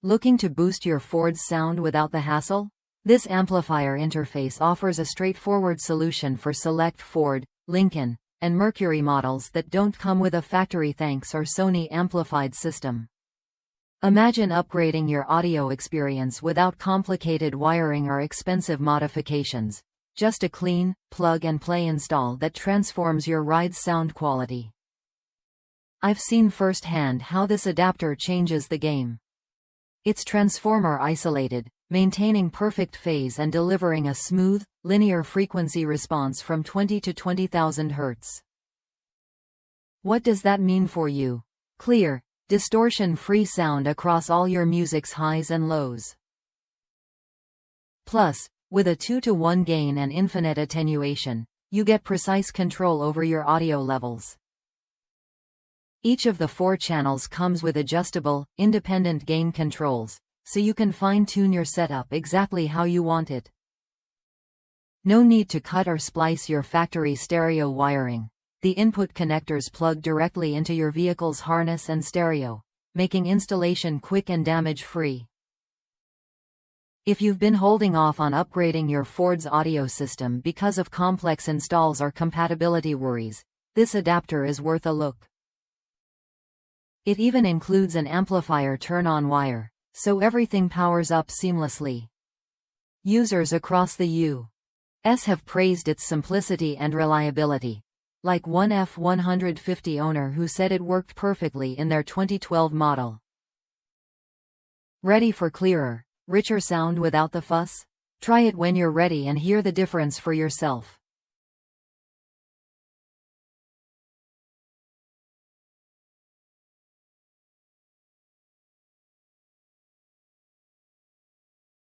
Looking to boost your Ford's sound without the hassle? This amplifier interface offers a straightforward solution for select Ford, Lincoln, and Mercury models that don't come with a factory thanks or Sony amplified system. Imagine upgrading your audio experience without complicated wiring or expensive modifications. Just a clean, plug-and-play install that transforms your ride's sound quality. I've seen firsthand how this adapter changes the game. It's transformer isolated, maintaining perfect phase and delivering a smooth, linear frequency response from 20 to 20,000 Hz. What does that mean for you? Clear, distortion-free sound across all your music's highs and lows. Plus, with a 2-to-1 gain and infinite attenuation, you get precise control over your audio levels. Each of the 4 channels comes with adjustable, independent gain controls, so you can fine-tune your setup exactly how you want it. No need to cut or splice your factory stereo wiring. The input connectors plug directly into your vehicle's harness and stereo, making installation quick and damage-free. If you've been holding off on upgrading your Ford's audio system because of complex installs or compatibility worries, this adapter is worth a look. It even includes an amplifier turn-on wire, so everything powers up seamlessly. Users across the U.S. have praised its simplicity and reliability, like one F-150 owner who said it worked perfectly in their 2012 model. Ready for clearer, richer sound without the fuss? Try it when you're ready and hear the difference for yourself.